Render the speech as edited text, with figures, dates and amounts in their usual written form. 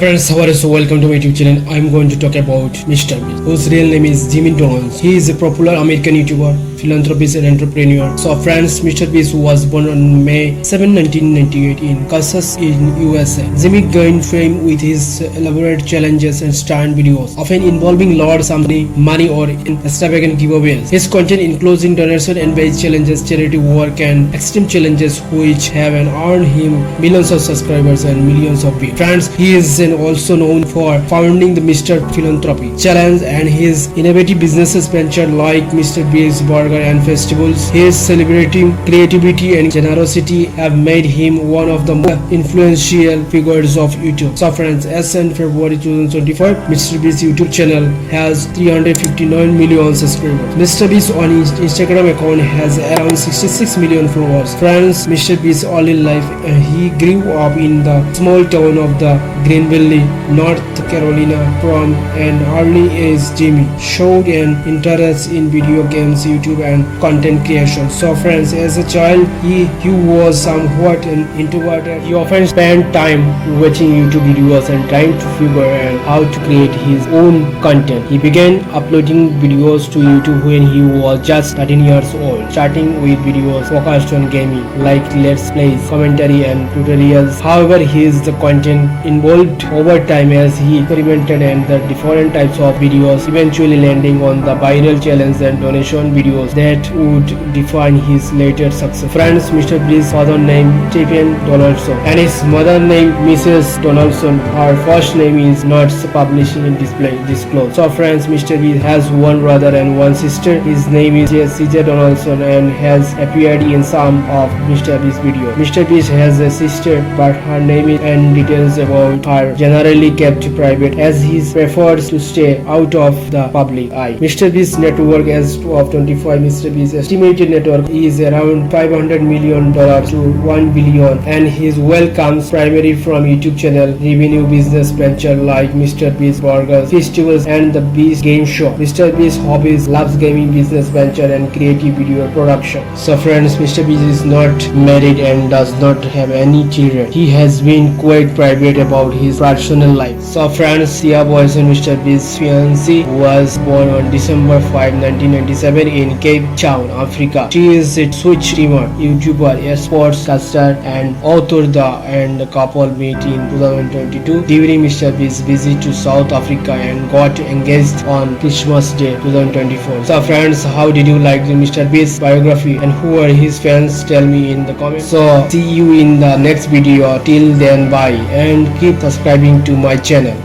friends, how are you? So welcome to my YouTube channel. I'm going to talk about Mr. Beast, whose real name is Jimmy Donalds. He is a popular American YouTuber, philanthropist and entrepreneur. So friends, Mr. Beast was born on May 7, 1998 in Kansas in USA. Jimmy gained fame with his elaborate challenges and stunt videos, often involving large sums of money or extravagant giveaways. His content includes donation and based challenges, charity work and extreme challenges which have earned him millions of subscribers and millions of views. Friends, he is also known for founding the Mr. Philanthropy Challenge and his innovative businesses venture like Mr. Beast Burger and Festivals. His celebrating creativity and generosity have made him one of the most influential figures of YouTube. So friends, as in February 2025, Mr. Beast YouTube channel has 359 million subscribers. Mr. Beast on his Instagram account has around 66 million followers. Friends, Mr. Beast's early life, he grew up in the small town of the Greenville, North Carolina. From an early age, Jimmy showed an interest in video games, YouTube and content creation. So friends, as a child, he was somewhat an introverted. He often spent time watching YouTube videos and trying to figure out how to create his own content. He began uploading videos to YouTube when he was just 13 years old, starting with videos focused on gaming like let's plays, commentary and tutorials. However, his content evolved over time as he experimented and the different types of videos, eventually landing on the viral challenge and donation videos that would define his later success. Friends, Mr. Beast's father name Stephen Donaldson and his mother name Mrs. Donaldson. Her first name is not published in disclosed. So friends, Mr. Beast has one brother and one sister. His name is CJ Donaldson and has appeared in some of Mr. Beast's videos. Mr. Beast has a sister, but her name and details about her generally kept private as he prefers to stay out of the public eye. Mr. Beast's net worth as of 25, Mr. Beast's estimated net worth is around $500 million to $1 billion, and his wealth comes primarily from YouTube channel, revenue, business venture like Mr. Beast Burgers, Festivals and the Beast Game Show. Mr. Beast hobbies loves gaming, business venture and creative video production. So friends, Mr. Beast is not married and does not have any children. He has been quite private about his personal life. So friends, Sia Boyson, Mr. Beast's fiancée, was born on December 5, 1997 in Cape Town, Africa. She is a Twitch streamer, YouTuber, a sportscaster and author. The couple met in 2022 during Mr. Beast's visit to South Africa and got engaged on Christmas Day 2024. So friends, how did you like the Mr. Beast biography and who are his fans? Tell me in the comments. So see you in the next video. Till then, bye and keep subscribing to my channel.